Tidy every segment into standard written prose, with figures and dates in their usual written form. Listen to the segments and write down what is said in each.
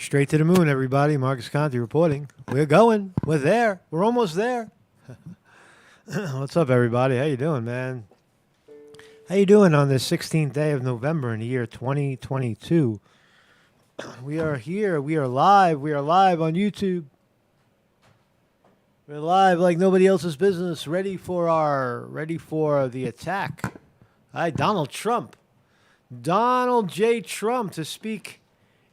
Straight to the moon, everybody. Marcus Conti reporting. We're going. We're there. We're almost there. What's up, everybody? How you doing, man? How you doing on this 16th day of November in the year 2022? We are here. We are live. We are live on YouTube. We're live like nobody else's business. Ready for the attack. Hi, Donald Trump. Donald J. Trump to speak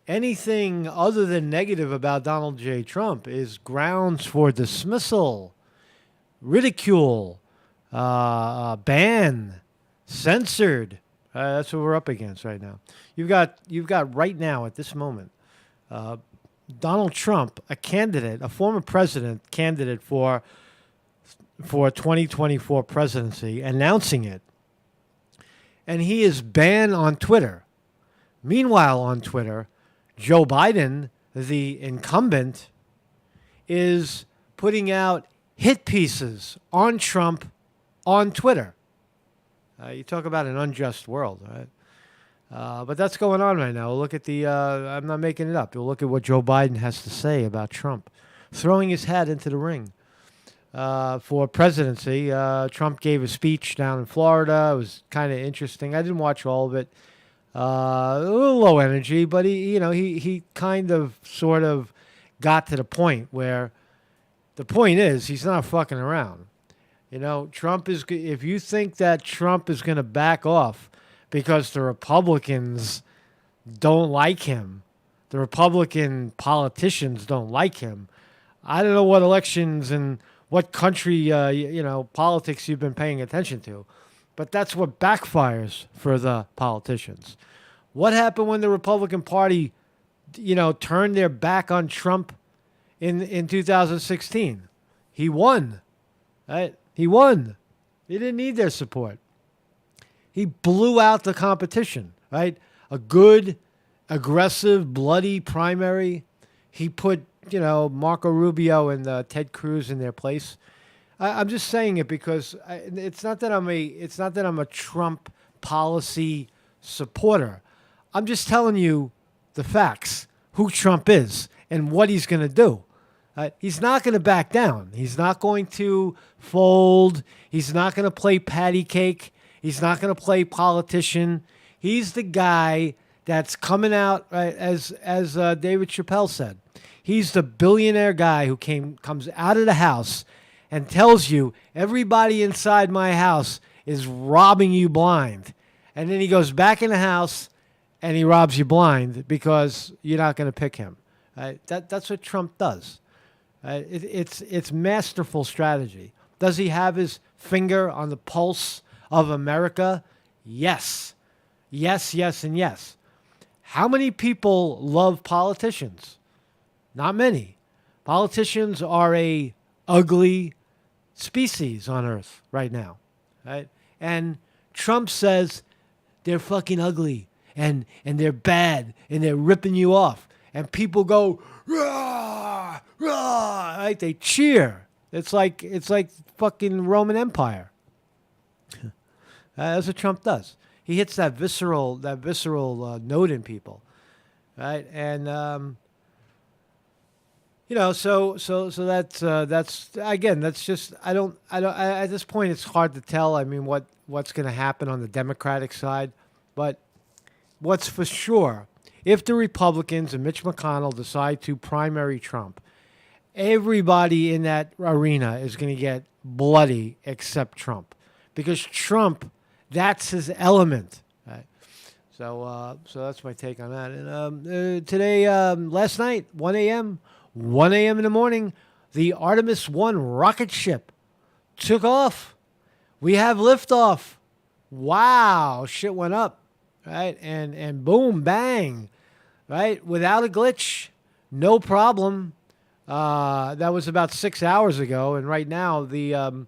anything other than negative about Donald J. Trump is grounds for dismissal, ridicule, ban, censored. That's what we're up against right now. You've got right now at this moment, Donald Trump, a former president candidate for 2024 presidency, announcing it, and he is banned on Twitter. Meanwhile, on Twitter, Joe Biden, the incumbent, is putting out hit pieces on Trump on Twitter. You talk about an unjust world, right? But that's going on right now. Look at I'm not making it up. You'll look at what Joe Biden has to say about Trump throwing his hat into the ring for presidency. Trump gave a speech down in Florida. It was kind of interesting. I didn't watch all of it. A little low energy, but he kind of sort of got to the point where the point is he's not fucking around. Trump is, if you think that Trump is going to back off because the Republicans don't like him, the Republican politicians don't like him, I don't know what elections and what country, politics you've been paying attention to, but that's what backfires for the politicians. What happened when the Republican Party, turned their back on Trump in 2016? He won, right? He won. He didn't need their support. He blew out the competition, right? A good, aggressive, bloody primary. He put, Marco Rubio and Ted Cruz in their place. I'm just saying it because it's not that I'm a Trump policy supporter. I'm just telling you the facts, who Trump is and what he's going to do. He's not going to back down. He's not going to fold. He's not going to play patty cake. He's not going to play politician. He's the guy that's coming out, right, as David Chappelle said. He's the billionaire guy who comes out of the house and tells you everybody inside my house is robbing you blind. And then he goes back in the house and he robs you blind because you're not going to pick him. That's what Trump does. It's masterful strategy. Does he have his finger on the pulse of America? Yes. Yes, yes, and yes. How many people love politicians? Not many. Politicians are a ugly species on Earth right now, right? And Trump says they're fucking ugly and they're bad and they're ripping you off. And people go, rah, rah, right? They cheer. It's like fucking Roman Empire. That's what Trump does. He hits that visceral note in people, right? And so that's again, that's just I don't at this point it's hard to tell. I mean, what's going to happen on the Democratic side, but what's for sure, if the Republicans and Mitch McConnell decide to primary Trump, everybody in that arena is going to get bloody except Trump, because Trump, that's his element. Right? So that's my take on that. And today, last night, 1 a.m. in the morning, the Artemis 1 rocket ship took off. We have liftoff. Wow, shit went up, right? And boom, bang, right? Without a glitch, no problem. That was about 6 hours ago, and right now the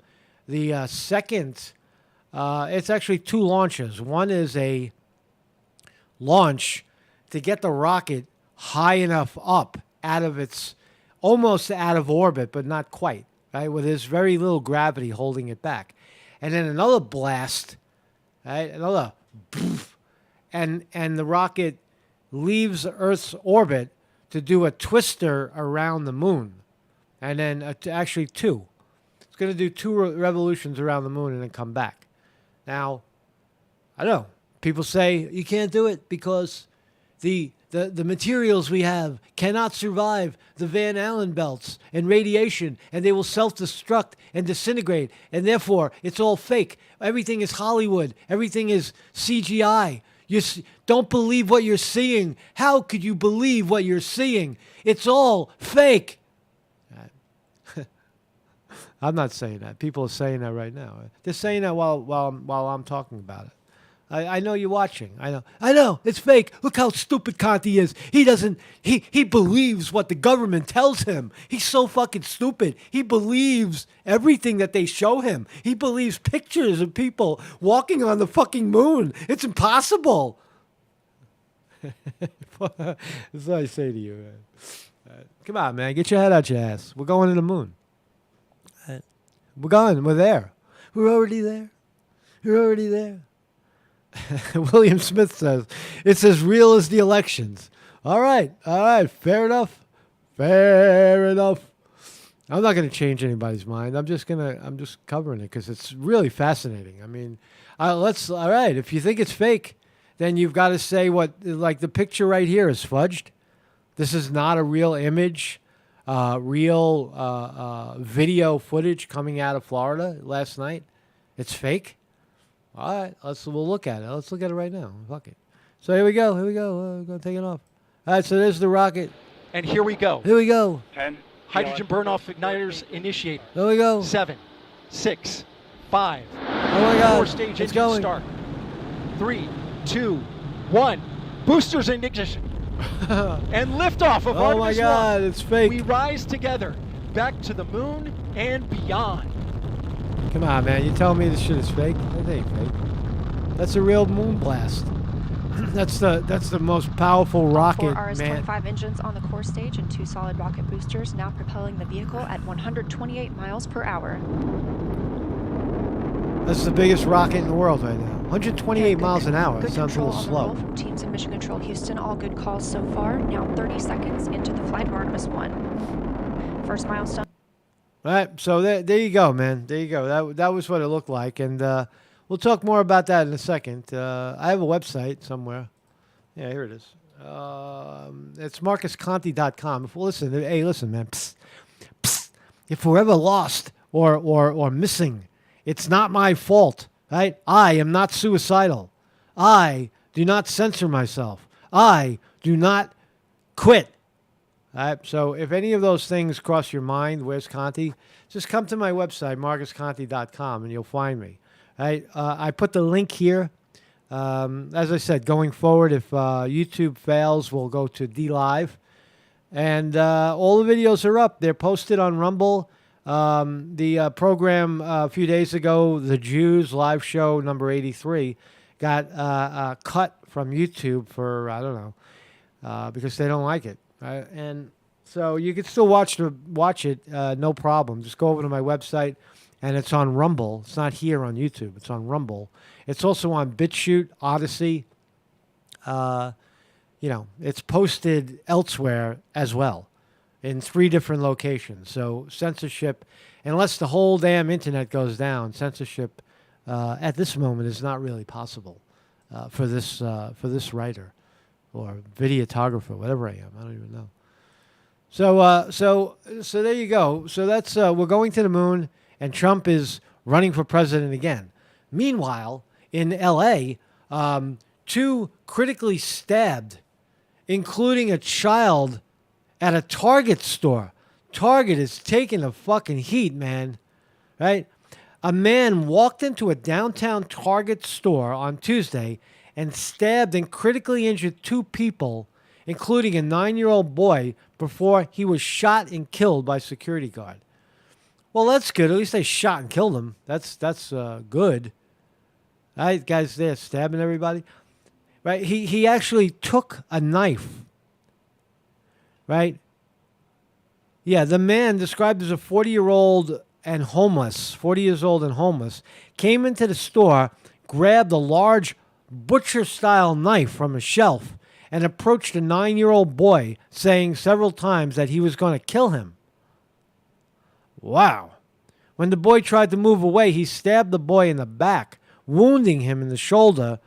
second, it's actually two launches. One is a launch to get the rocket high enough up out of its, almost out of orbit, but not quite, right? With there's very little gravity holding it back. And then another blast, right? Another, and the rocket leaves Earth's orbit to do a twister around the moon. And then actually 2. It's going to do 2 revolutions around the moon and then come back. Now, I don't know. People say you can't do it because the materials we have cannot survive the Van Allen belts and radiation, and they will self-destruct and disintegrate, and therefore it's all fake. Everything is Hollywood. Everything is CGI. You don't believe what you're seeing. How could you believe what you're seeing? It's all fake. I'm not saying that. People are saying that right now. They're saying that while I'm talking about it. I know you're watching. I know. It's fake. Look how stupid Conti is. He believes what the government tells him. He's so fucking stupid. He believes everything that they show him. He believes pictures of people walking on the fucking moon. It's impossible. That's what I say to you, man. Come on, man. Get your head out your ass. We're going to the moon. We're going. We're there. We're already there. You're already there. William Smith says, it's as real as the elections. All right. Fair enough. I'm not going to change anybody's mind. I'm just covering it because it's really fascinating. I mean, all right. If you think it's fake, then you've got to say like the picture right here is fudged. This is not a real image, real video footage coming out of Florida last night. It's fake. All right, we'll look at it. Let's look at it right now. Fuck it. So here we go. We're going to take it off. All right, so there's the rocket. And here we go. 10. Hydrogen burn-off igniters initiated. There we go. 7, 6, 5. Oh my God. 4-stage It's engine going. start. 3, 2, 1. Boosters in ignition. And liftoff of Artemis 1. Oh my God, it's fake. We rise together back to the moon and beyond. Come on, man. You telling me this shit is fake? That ain't fake. That's a real moon blast. That's the most powerful rocket, 4 man. RS-25 engines on the core stage and 2 solid rocket boosters now propelling the vehicle at 128 miles per hour. That's the biggest rocket in the world right now. 128 miles an hour. Good Sounds a control little on the slow. roll from teams in Mission Control Houston. All good calls so far. Now 30 seconds into the flight of Artemis 1. First milestone. All right, so there you go, man. There you go. That was what it looked like, and we'll talk more about that in a second. I have a website somewhere. Yeah, here it is. It's marcusconti.com. Listen, man. Psst. If we're ever lost or missing, it's not my fault, right? I am not suicidal. I do not censor myself. I do not quit. All right, so if any of those things cross your mind, where's Conti? Just come to my website, marcusconti.com, and you'll find me. All right, I put the link here. As I said, going forward, if YouTube fails, we'll go to DLive. And all the videos are up. They're posted on Rumble. The program a few days ago, The Jews live show number 83, got cut from YouTube for, I don't know, because they don't like it. And so you can still watch it, no problem. Just go over to my website, and it's on Rumble. It's not here on YouTube. It's on Rumble. It's also on BitChute, Odyssey. It's posted elsewhere as well in 3 different locations. So censorship, unless the whole damn internet goes down, censorship at this moment is not really possible for this writer or videographer, whatever I am. I don't even know. So there you go. So that's we're going to the moon, and Trump is running for president again. Meanwhile, in L.A., 2 critically stabbed, including a child at a Target store. Target is taking the fucking heat, man. Right? A man walked into a downtown Target store on Tuesday and stabbed and critically injured 2 people, including a 9-year-old boy, before he was shot and killed by a security guard. Well, that's good. At least they shot and killed him. That's good. All right, guys there stabbing everybody. Right? He actually took a knife. Right? Yeah, the man, described as a 40 years old and homeless, came into the store, grabbed a large butcher-style knife from a shelf, and approached a 9-year-old boy, saying several times that he was going to kill him. Wow. When the boy tried to move away, he stabbed the boy in the back, wounding him in the shoulder,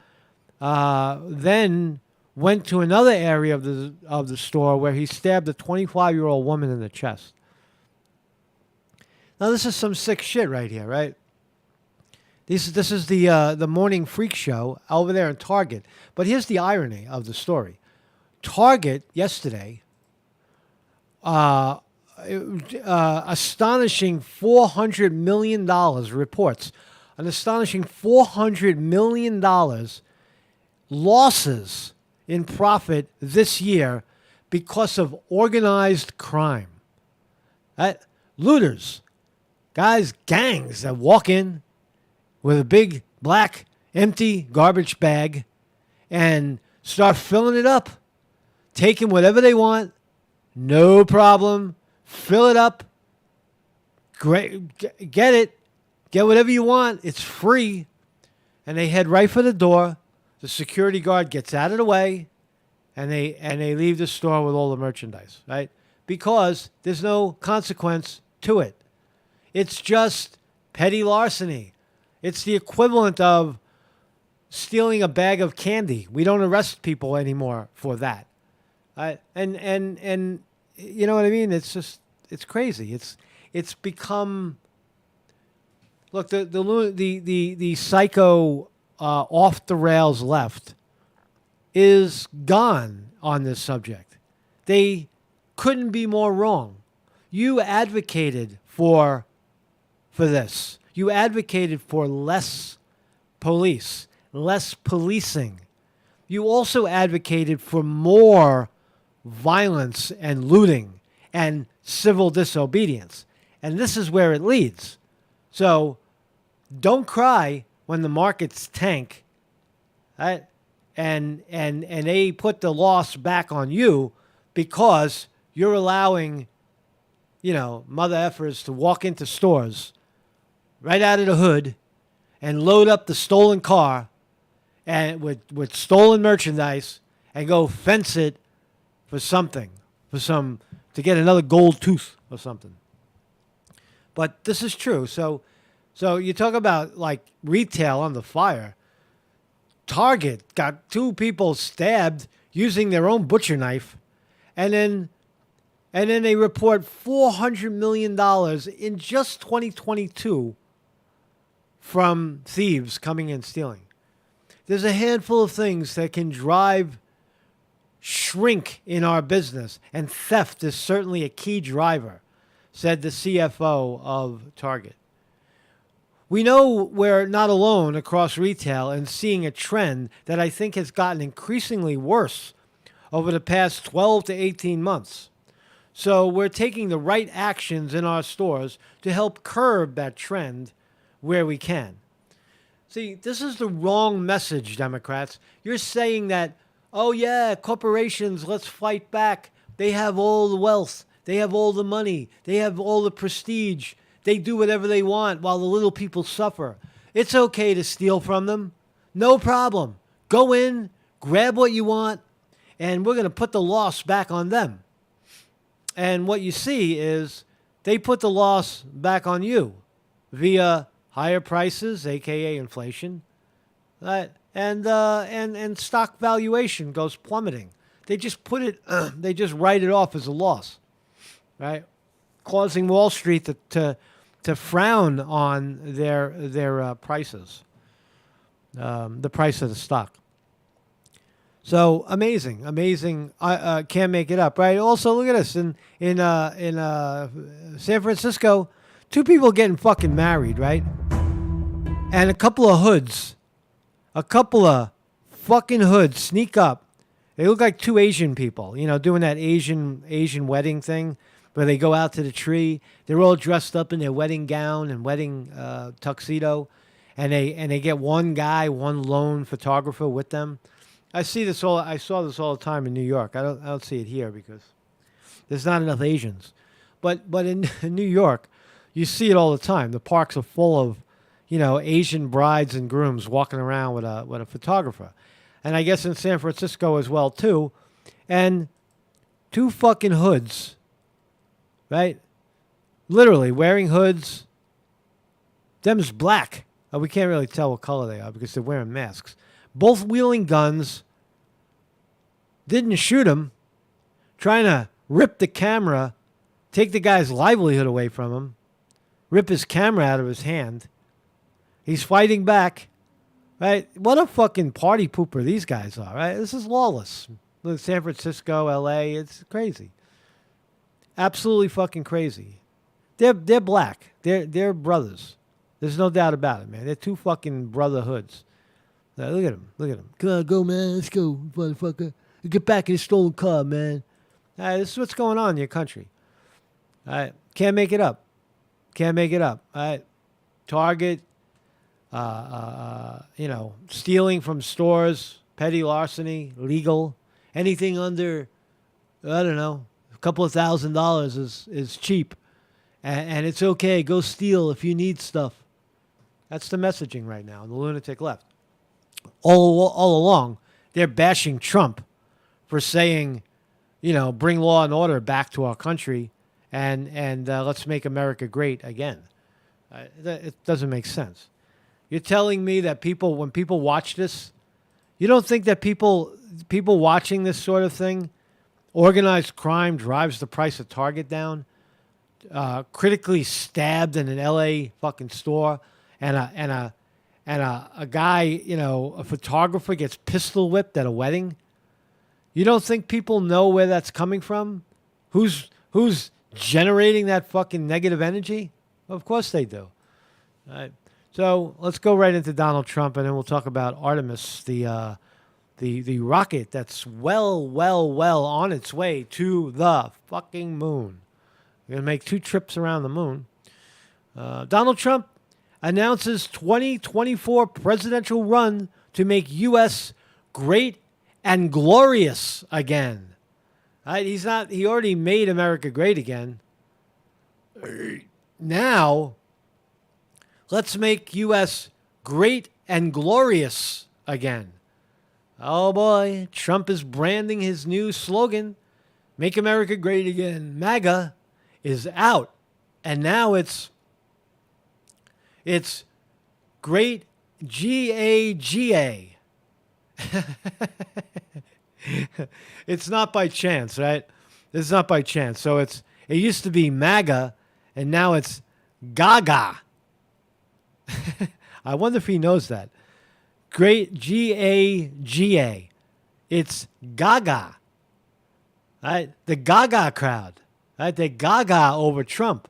then went to another area of the store where he stabbed a 25-year-old woman in the chest. Now, this is some sick shit right here, right? This is the morning freak show over there in Target. But here's the irony of the story. Target yesterday, astonishing $400 million reports, an astonishing $400 million losses in profit this year because of organized crime. Looters, guys, gangs that walk in with a big black empty garbage bag and start filling it up, taking whatever they want, no problem, fill it up, great, get it, get whatever you want, it's free, and they head right for the door. The security guard gets out of the way, and they leave the store with all the merchandise, right? Because there's no consequence to it. It's just petty larceny. It's the equivalent of stealing a bag of candy. We don't arrest people anymore for that. And you know what I mean? It's just, it's crazy. It's become, look, the psycho off the rails left is gone on this subject. They couldn't be more wrong. You advocated for this. You advocated for less police, less policing. You also advocated for more violence and looting and civil disobedience. And this is where it leads. So don't cry when the markets tank, right? And they put the loss back on you because you're allowing, mother effers to walk into stores right out of the hood and load up the stolen car and with stolen merchandise and go fence it for something, to get another gold tooth or something. But this is true. So you talk about like retail on the fire. Target got 2 people stabbed using their own butcher knife, and then they report $400 million in just 2022 from thieves coming in stealing. There's a handful of things that can drive shrink in our business, and theft is certainly a key driver, said the CFO of Target. We know we're not alone across retail and seeing a trend that I think has gotten increasingly worse over the past 12 to 18 months. So we're taking the right actions in our stores to help curb that trend where we can. See, this is the wrong message, Democrats. You're saying that, oh yeah, corporations, let's fight back. They have all the wealth. They have all the money. They have all the prestige. They do whatever they want while the little people suffer. It's okay to steal from them. No problem. Go in, grab what you want, and we're going to put the loss back on them. And what you see is they put the loss back on you via higher prices, aka inflation, and stock valuation goes plummeting. They just they just write it off as a loss, right? Causing Wall Street to frown on their prices, the price of the stock. So amazing. I can't make it up, right? Also, look at this in San Francisco, 2 people getting fucking married, right? And a couple of fucking hoods sneak up. They look like 2 Asian people, doing that Asian wedding thing where they go out to the tree. They're all dressed up in their wedding gown and wedding tuxedo, and they get one guy, one lone photographer with them. I saw this all the time in New York. I don't see it here because there's not enough Asians. But in New York, you see it all the time. The parks are full of, Asian brides and grooms walking around with a photographer. and I guess in San Francisco as well too, and two fucking hoods, right? Literally wearing hoods. Them's black. We can't really tell what color they are because they're wearing masks. Both wielding guns. Didn't shoot him. Trying to rip the camera, take the guy's livelihood away from him, rip his camera out of his hand. He's fighting back. Right? What a fucking party pooper these guys are, right? This is lawless. Look, San Francisco, LA, it's crazy. Absolutely fucking crazy. They're black. They're brothers. There's no doubt about it, man. They're two fucking brotherhoods. Look at them. Look at them. Come on, go, man. Let's go, motherfucker. Get back in the stolen car, man. This is what's going on in your country. Can't make it up. Can't make it up. Target, stealing from stores, petty larceny, legal. Anything under, I don't know, a couple of $1,000 is cheap. And it's okay. Go steal if you need stuff. That's the messaging right now in the lunatic left. All along, they're bashing Trump for saying, bring law and order back to our country and let's make America great again. It doesn't make sense. You're telling me that when people watch this, you don't think that people watching this sort of thing, organized crime drives the price of Target down, critically stabbed in an LA fucking store, and a guy, a photographer gets pistol whipped at a wedding. You don't think people know where that's coming from? Who's generating that fucking negative energy? Of course they do. All right. So let's go right into Donald Trump, and then we'll talk about Artemis, the rocket that's well on its way to the fucking moon. We're going to make 2 trips around the moon. Donald Trump announces 2024 presidential run to make U.S. great and glorious again. Right? He already made America great again. Now, let's make U.S. great and glorious again. Oh boy, Trump is branding his new slogan, Make America Great Again. MAGA is out. And now it's great GAGA. It's not by chance, right? It's not by chance. So it used to be MAGA, and now it's Gaga. I wonder if he knows that. Great GAGA. It's Gaga. Right? The Gaga crowd. Right? They Gaga over Trump.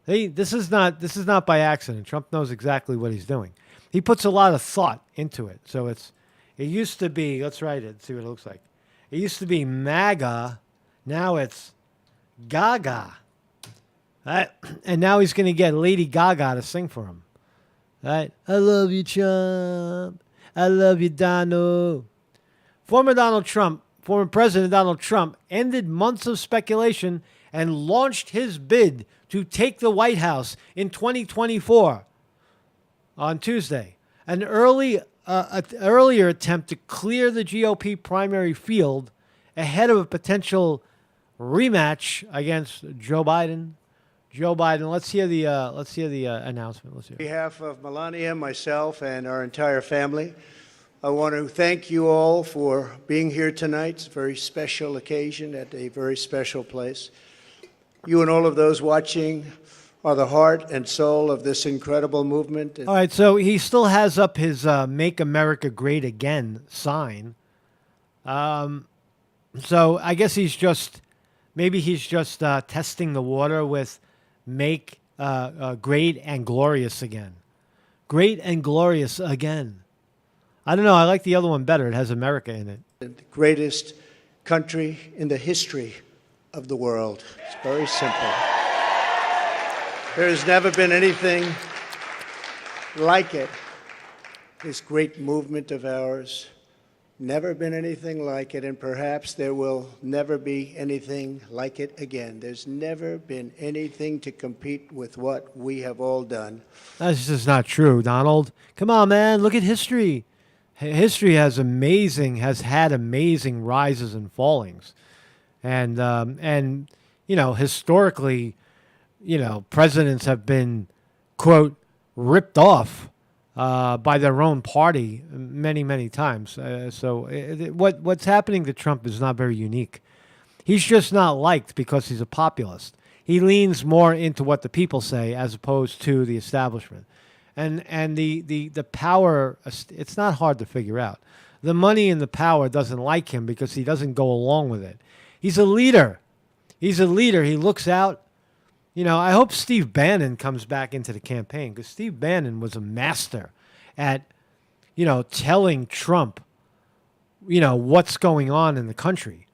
This is not by accident. Trump knows exactly what he's doing. He puts a lot of thought into it. So it used to be, let's write it, see what it looks like. It used to be MAGA. Now it's Gaga. Right? And now he's going to get Lady Gaga to sing for him. Right? I love you, Trump. I love you, Donald. Former President Donald Trump ended months of speculation and launched his bid to take the White House in 2024 on Tuesday. An earlier attempt to clear the GOP primary field ahead of a potential rematch against Joe Biden. Let's hear the announcement. Let's hear. On behalf of Melania, myself, and our entire family, I want to thank you all for being here tonight. It's a very special occasion at a very special place. You and all of those watching are the heart and soul of this incredible movement. All right, so he still has up his Make America Great Again sign. So I guess he's just testing the water with Make Great and Glorious Again. Great and Glorious Again. I don't know. I like the other one better. It has America in it. The greatest country in the history of the world. It's very simple. There has never been anything like it. This great movement of ours, never been anything like it, and perhaps there will never be anything like it again. There's never been anything to compete with what we have all done. That's just not true, Donald. Come on, man. Look at history. history has had amazing rises and fallings, and historically, presidents have been, quote, ripped off by their own party many times. What's happening to Trump is not very unique. He's just not liked because he's a populist. He leans more into what the people say as opposed to the establishment. And the power, it's not hard to figure out. The money and the power doesn't like him because he doesn't go along with it. He's a leader. He looks out. I hope Steve Bannon comes back into the campaign, because Steve Bannon was a master at, telling Trump, what's going on in the country.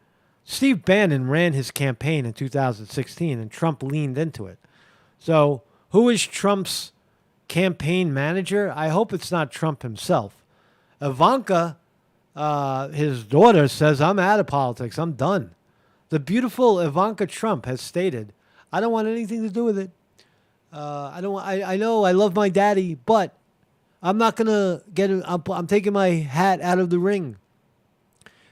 Steve Bannon ran his campaign in 2016, and Trump leaned into it. So who is Trump's campaign manager? I hope it's not Trump himself. Ivanka, his daughter, says, I'm out of politics. I'm done. The beautiful Ivanka Trump has stated, I don't want anything to do with it. I know I love my daddy, but I'm not going to I'm taking my hat out of the ring.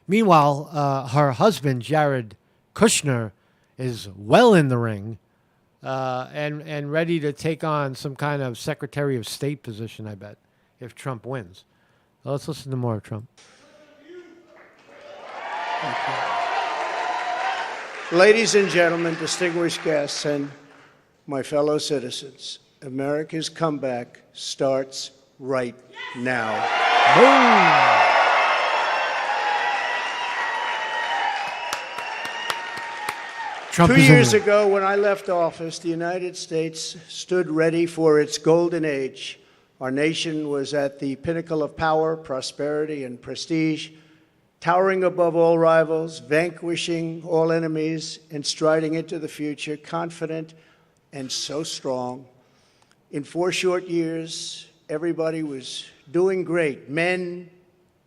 Meanwhile, her husband, Jared Kushner, is well in the ring and ready to take on some kind of Secretary of State position, I bet, if Trump wins. Well, let's listen to more of Trump. Ladies and gentlemen, distinguished guests, and my fellow citizens, America's comeback starts right now. Boom! 2 years ago, when I left office, the United States stood ready for its golden age. Our nation was at the pinnacle of power, prosperity, and prestige, towering above all rivals, vanquishing all enemies, and striding into the future, confident and so strong. In 4 short years, everybody was doing great. Men,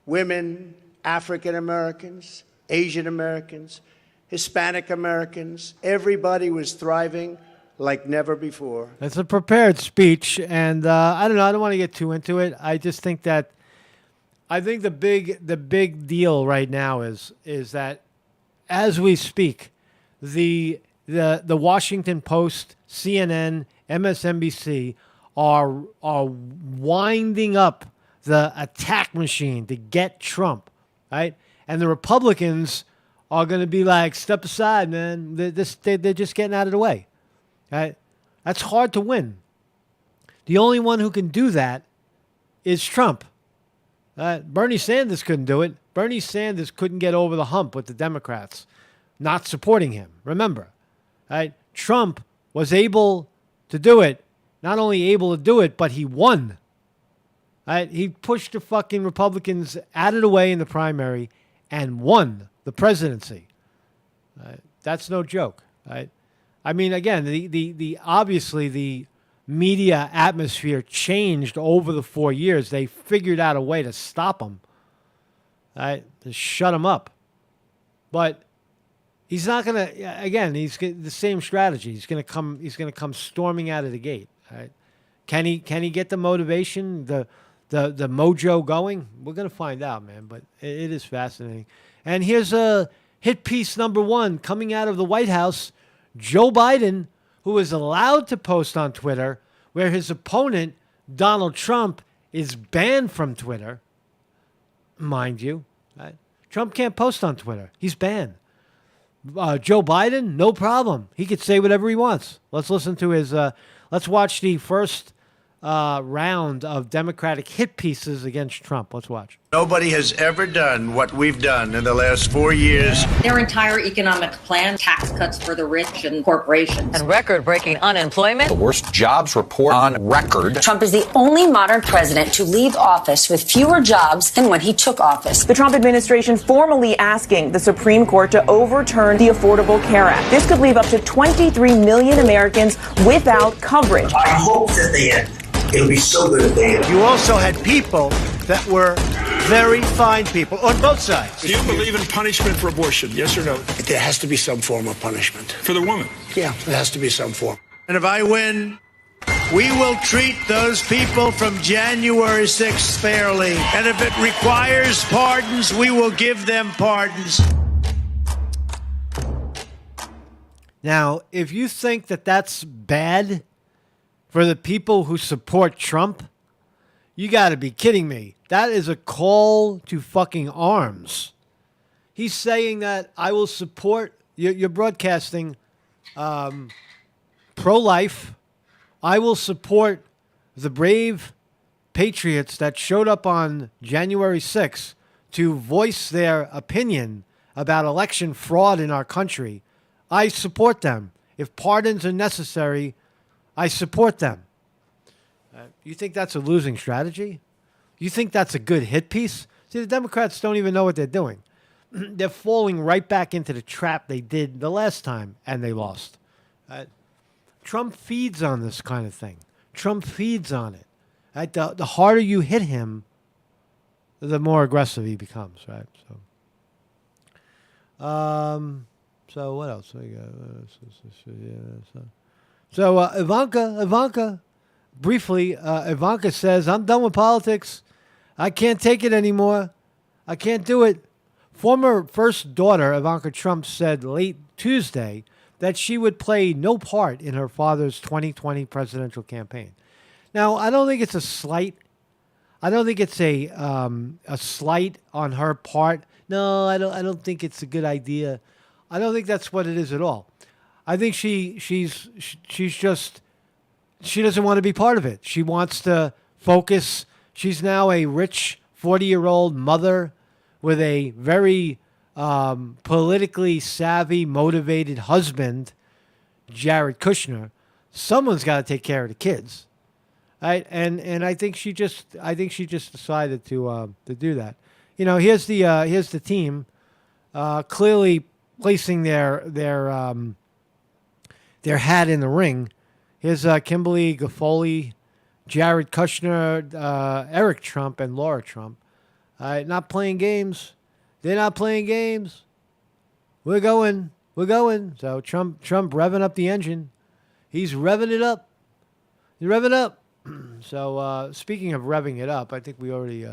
women, African Americans, Asian Americans, Hispanic Americans, everybody was thriving like never before. It's a prepared speech, and I don't know. I don't want to get too into it. I just think that the big deal right now is that as we speak, the Washington Post, CNN, MSNBC are winding up the attack machine to get Trump, right? And the Republicans are going to be like, step aside, man. They're just getting out of the way. Right? That's hard to win. The only one who can do that is Trump. Bernie Sanders couldn't do it. Bernie Sanders couldn't get over the hump with the Democrats not supporting him. Remember, right? Trump was able to do it. Not only able to do it, but he won. Right? He pushed the fucking Republicans out of the way in the primary and won the presidency. That's no joke. Right? I mean, again, the obviously the media atmosphere changed over the 4 years. They figured out a way to stop him, right? To shut him up. But he's not gonna. Again, he's the same strategy. He's gonna come storming out of the gate. Right? Can he get the motivation, the mojo going? We're gonna find out, man. But it is fascinating. And here's a hit piece number 1 coming out of the White House. Joe Biden, who is allowed to post on Twitter, where his opponent, Donald Trump, is banned from Twitter, mind you. Right? Trump can't post on Twitter. He's banned. Joe Biden, no problem. He could say whatever he wants. Let's listen to his, let's watch the first round of Democratic hit pieces against Trump. Let's watch. Nobody has ever done what we've done in the last 4 years. Their entire economic plan, tax cuts for the rich and corporations. And record-breaking unemployment. The worst jobs report on record. Trump is the only modern president to leave office with fewer jobs than when he took office. The Trump administration formally asking the Supreme Court to overturn the Affordable Care Act. This could leave up to 23 million Americans without coverage. I hope that they end. It'll be so good if they end. You also had people that were very fine people on both sides. Do you believe in punishment for abortion? Yes or no? There has to be some form of punishment. For the woman? Yeah, there has to be some form. And if I win, We will treat those people from January 6th fairly. And if it requires pardons, we will give them pardons. Now, if you think that that's bad for the people who support Trump, you got to be kidding me. That is a call to fucking arms. He's saying that I will support, you're broadcasting pro-life. I will support the brave patriots that showed up on January 6th to voice their opinion about election fraud in our country. I support them. If pardons are necessary, I support them. You think that's a losing strategy? You think that's a good hit piece? See, the Democrats don't even know what they're doing. They're falling right back into the trap they did the last time, and they lost. Trump feeds on this kind of thing. Trump feeds on it. Right? The harder you hit him, the more aggressive he becomes. Right? So what else? So Ivanka, briefly, Ivanka says, I'm done with politics. I can't take it anymore. I can't do it. Former first daughter, Ivanka Trump, said late Tuesday that she would play no part in her father's 2020 presidential campaign. Now, I don't think it's a slight. I don't think it's a slight on her part. No, I don't think it's a good idea. I don't think that's what it is at all. I think she's just, she doesn't want to be part of it. She wants to focus. She's now a rich 40-year-old mother with a very politically savvy, motivated husband, Jared Kushner. Someone's got to take care of the kids, right? And I think she just decided to do that. You know, here's the team clearly placing their hat in the ring. Here's Kimberly Guilfoyle, Jared Kushner, Eric Trump, and Laura Trump. Not playing games. They're not playing games. We're going. So Trump revving up the engine. He's revving it up. He's revving up. So speaking of revving it up, I think we already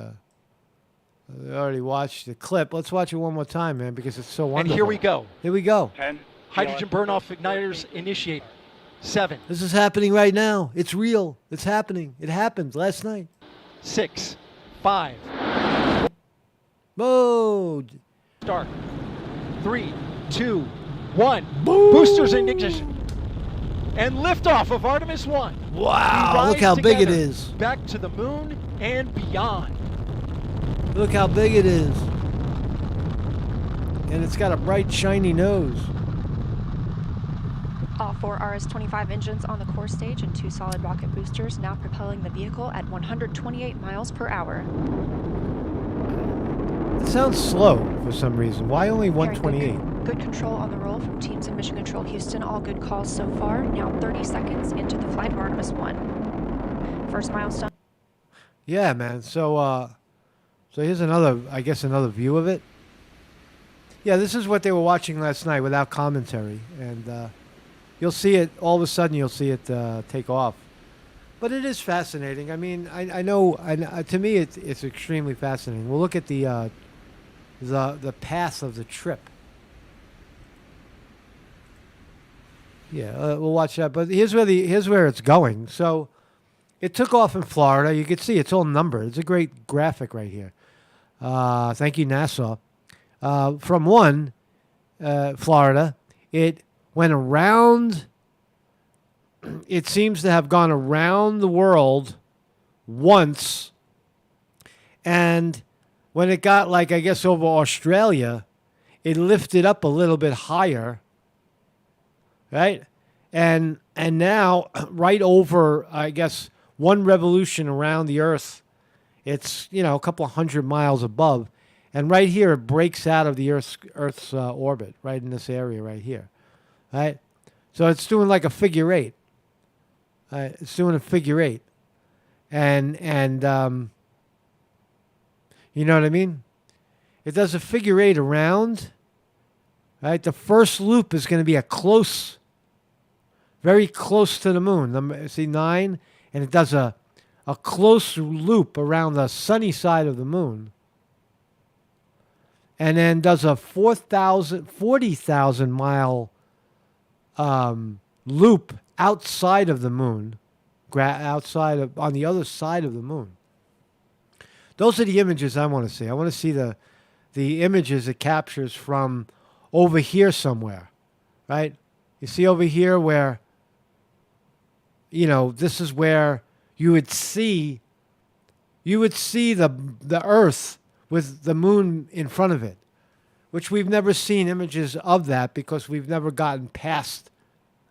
watched the clip. Let's watch it one more time, man, because it's so wonderful. And here we go. Here we go. 10. Hydrogen burn-off igniters initiated. 7. This is happening right now. It's real. It's happening. It happened last night. 6. 5. Mode. Start. 3, 2, 1. Boom. Boosters in ignition. And liftoff of Artemis 1. Wow, look how big it is. Back to the moon and beyond. Look how big it is. And it's got a bright, shiny nose. All 4 RS-25 engines on the core stage and 2 solid rocket boosters now propelling the vehicle at 128 miles per hour. It sounds slow for some reason. Why only 128? Good control on the roll from teams in Mission Control Houston. All good calls so far. Now 30 seconds into the flight of Artemis 1. First milestone. Yeah, man. So here's another view of it. Yeah, this is what they were watching last night without commentary. And you'll see it, all of a sudden you'll see it take off. But it is fascinating. I mean, I know, to me it's extremely fascinating. We'll look at the path of the trip. Yeah, we'll watch that. But here's where it's going. So it took off in Florida. You can see it's all numbered. It's a great graphic right here. Thank you, NASA. From Florida, it went around. It seems to have gone around the world once. And when it got, like, I guess, over Australia, it lifted up a little bit higher. Right? And now, right over, I guess, one revolution around the Earth, it's, a couple of 100 miles above. And right here, it breaks out of the Earth's orbit, right in this area right here. Right? So it's doing like a figure 8. It's doing a figure 8. And you know what I mean? It does a figure 8 around. Right? The first loop is going to be a close, very close to the moon. See 9, and it does a close loop around the sunny side of the moon, and then does a 40,000 mile loop outside of the moon, on the other side of the moon. Those are the images I want to see. I want to see the images it captures from over here somewhere, right? You see over here where, this is where you would see the Earth with the moon in front of it, which we've never seen images of that because we've never gotten past.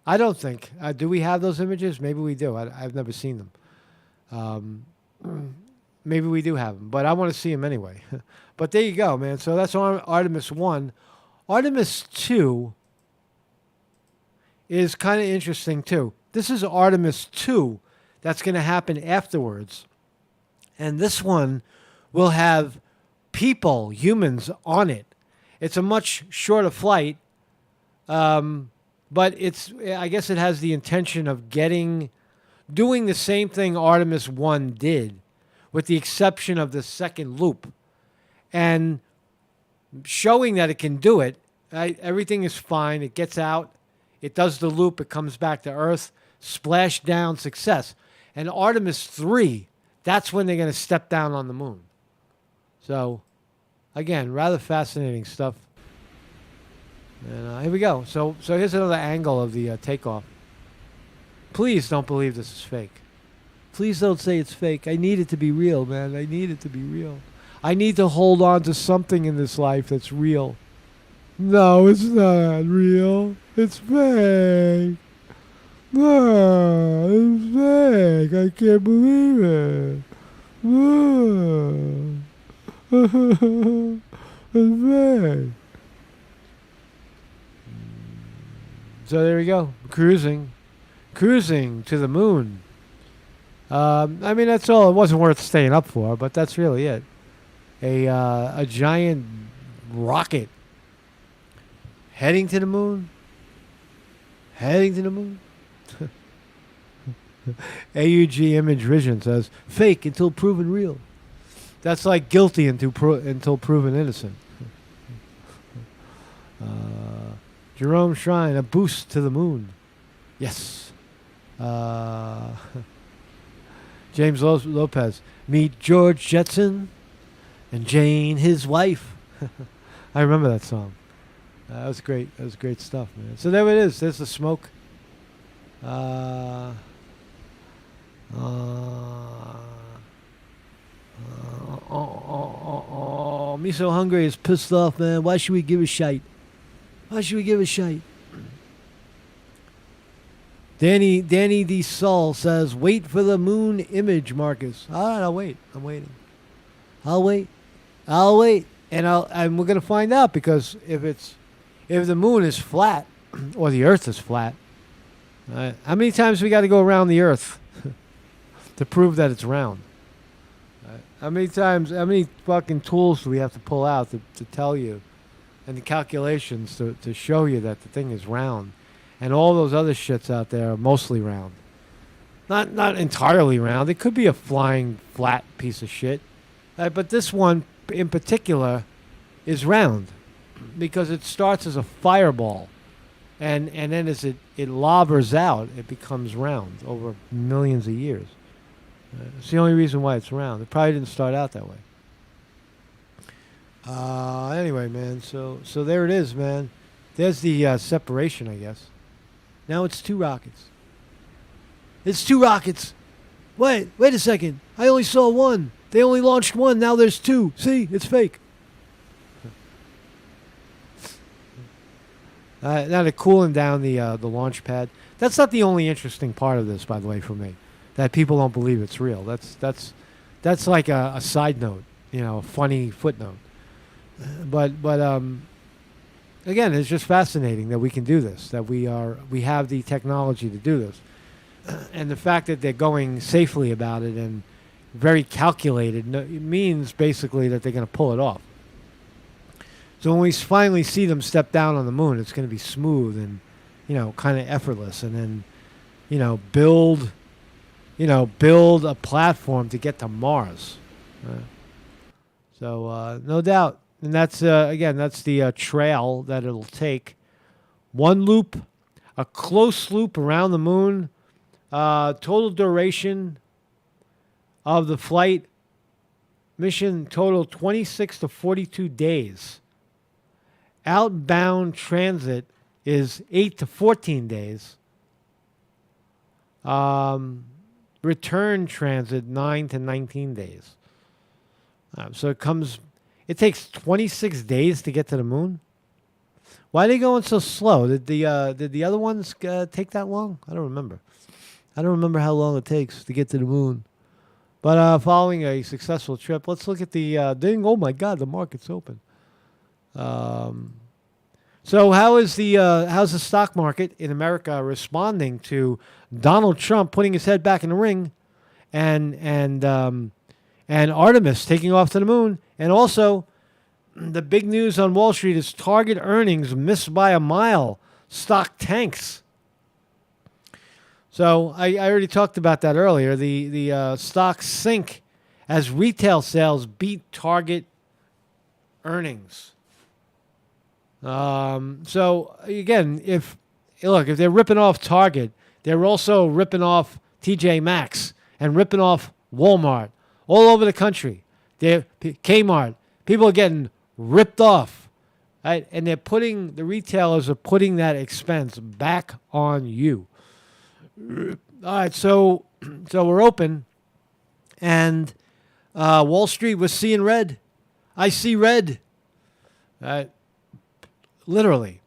I don't think. Do we have those images? Maybe we do. I've never seen them. Maybe we do have them, but I want to see them anyway. But there you go, man. So that's Artemis 1. Artemis 2 is kind of interesting, too. This is Artemis 2 that's going to happen afterwards. And this one will have people, humans, on it. It's a much shorter flight, but I guess it has the intention of doing the same thing Artemis 1 did, with the exception of the second loop, and showing that it can do it. Everything is fine. It gets out. It does the loop. It comes back to Earth. Splash down, success. And Artemis 3, that's when they're going to step down on the moon. So, again, rather fascinating stuff. And here we go. So here's another angle of the takeoff. Please don't believe this is fake. Please don't say it's fake. I need it to be real, man. I need it to be real. I need to hold on to something in this life that's real. No, it's not real. It's fake. No, it's fake. I can't believe it. No. It's fake. So there we go. Cruising to the moon. I mean, that's all. It wasn't worth staying up for, but that's really it. A giant rocket heading to the moon. AUG Image Vision says, fake until proven real. That's like guilty until proven innocent. Jerome Shrine, a boost to the moon. Yes. James Lopez, meet George Jetson and Jane, his wife. I remember that song. That was great. That was great stuff, man. So there it is. There's the smoke. Me so hungry is pissed off, man. Why should we give a shite? Danny D. Saul says, wait for the moon image, Marcus. All right, I'll wait. I'm waiting. I'll wait. And we're going to find out, because if the moon is flat, or the Earth is flat, how many times we got to go around the Earth to prove that it's round? How many fucking tools do we have to pull out to tell you, and the calculations to show you that the thing is round? And all those other shits out there are mostly round. Not entirely round. It could be a flying flat piece of shit. But this one in particular is round, because it starts as a fireball. And then as it lobbers out, it becomes round over millions of years. It's the only reason why it's round. It probably didn't start out that way. Anyway, man, so there it is, man. There's the separation, I guess. Now it's 2 rockets. It's 2 rockets. Wait a second. I only saw 1. They only launched 1. Now there's 2. See, it's fake. Now they're cooling down the launch pad. That's not the only interesting part of this, by the way, for me. That people don't believe it's real. That's like a side note, a funny footnote. But again, it's just fascinating that we can do this. That we have the technology to do this, and the fact that they're going safely about it and very calculated means basically that they're going to pull it off. So when we finally see them step down on the moon, it's going to be smooth and, kind of effortless. And then build a platform to get to Mars. So no doubt. And that's, again, that's the trail that it'll take. One loop, a close loop around the moon. Total duration of the flight mission total 26 to 42 days. Outbound transit is 8 to 14 days. Return transit 9 to 19 days. So it takes 26 days to get to the moon. Why are they going so slow? Did the other ones take that long? I don't remember. I don't remember how long it takes to get to the moon. But following a successful trip, let's look at the ding. Oh my God, the market's open. So how's the stock market in America responding to Donald Trump putting his head back in the ring, and Artemis taking off to the moon, and also the big news on Wall Street is Target earnings missed by a mile. Stock tanks. So I already talked about that earlier. The stocks sink as retail sales beat Target earnings. So again, if they're ripping off Target, they're also ripping off TJ Maxx and ripping off Walmart all over the country. Kmart. People are getting ripped off, right? And the retailers are putting that expense back on you. All right, so we're open, and Wall Street was seeing red. I see red. Literally.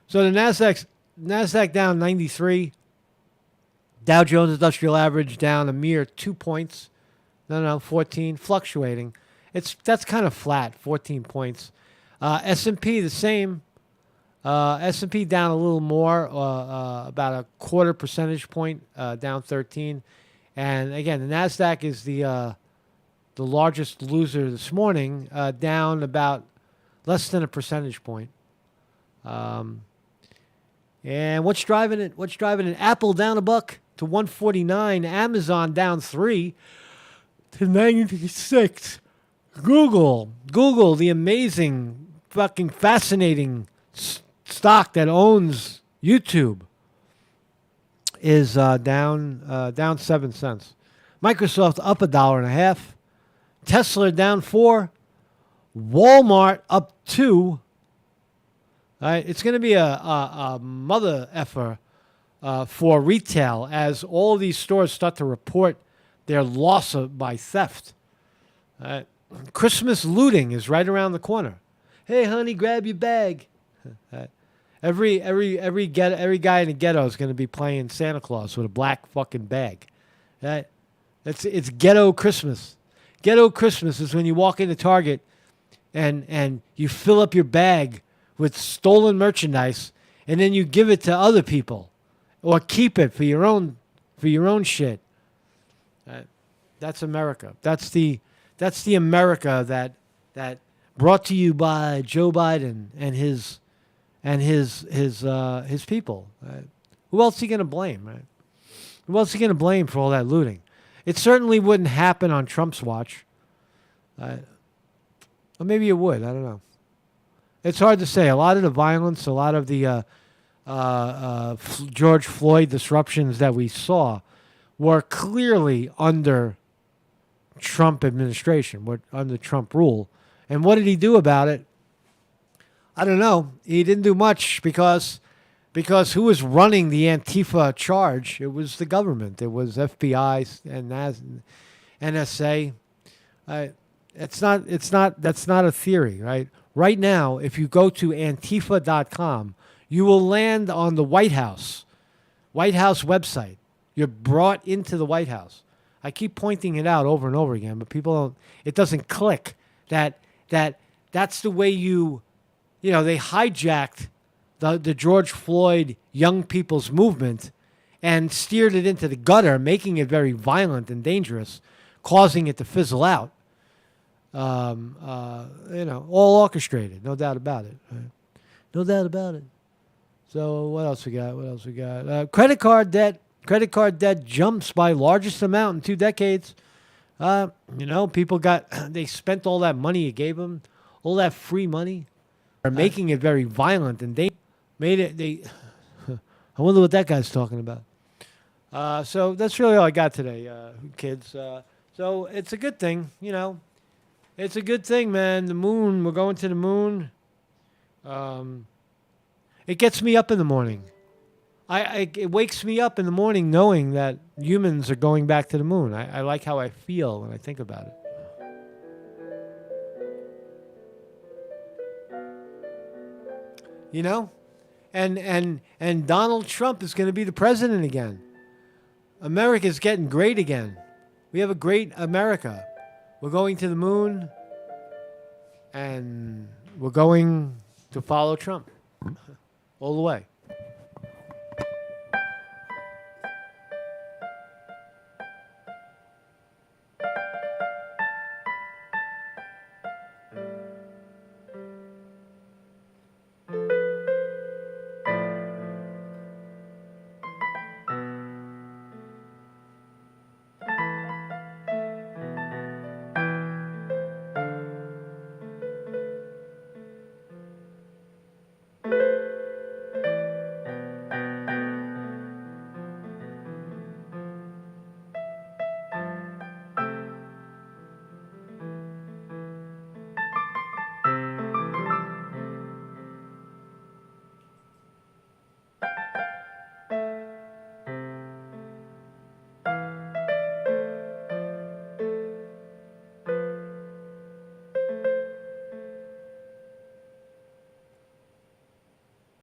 So the Nasdaq down 93. Dow Jones Industrial Average down a mere 2 points. 14, fluctuating. That's kind of flat, 14 points. S&P the same. S&P down a little more, about a quarter percentage point, down 13. And again, the Nasdaq is the largest loser this morning, down about less than a percentage point. And what's driving it? Apple down $1 to 149. Amazon down 3 to 96. Google, the amazing, fucking fascinating stock that owns YouTube, is down 7 cents. Microsoft up $1.50. Tesla down 4. Walmart up 2. It's going to be a mother effer for retail as all these stores start to report their loss by theft. Christmas looting is right around the corner. Hey, honey, grab your bag. Every guy in the ghetto is going to be playing Santa Claus with a black fucking bag. It's ghetto Christmas. Ghetto Christmas is when you walk into Target and you fill up your bag with stolen merchandise, and then you give it to other people, or keep it for your own shit. That's America. That's the America that brought to you by Joe Biden and his people. Right? Who else is he going to blame? Right? Who else is he going to blame for all that looting? It certainly wouldn't happen on Trump's watch. Or maybe it would. I don't know. It's hard to say. A lot of the violence, a lot of the George Floyd disruptions that we saw were clearly under Trump administration, under Trump rule. And what did he do about it? I don't know. He didn't do much because who was running the Antifa charge? It was the government. It was FBI and NSA. That's not a theory, right? Right now, if you go to Antifa.com, you will land on the White House website. You're brought into the White House. I keep pointing it out over and over again, but people don't. It doesn't click that's the way they hijacked the George Floyd young people's movement and steered it into the gutter, making it very violent and dangerous, causing it to fizzle out. All orchestrated, no doubt about it. Right? No doubt about it. So what else we got? Credit card debt Credit card debt jumps by largest amount in 2 decades. People they spent all that money you gave them, all that free money. They're making it very violent, and they made it. I wonder what that guy's talking about. So that's really all I got today, kids. So it's a good thing, It's a good thing, man. The moon, we're going to the moon. It gets me up in the morning. It wakes me up in the morning knowing that humans are going back to the moon. I like how I feel when I think about it. And Donald Trump is going to be the president again. America's getting great again. We have a great America. We're going to the moon, and we're going to follow Trump all the way.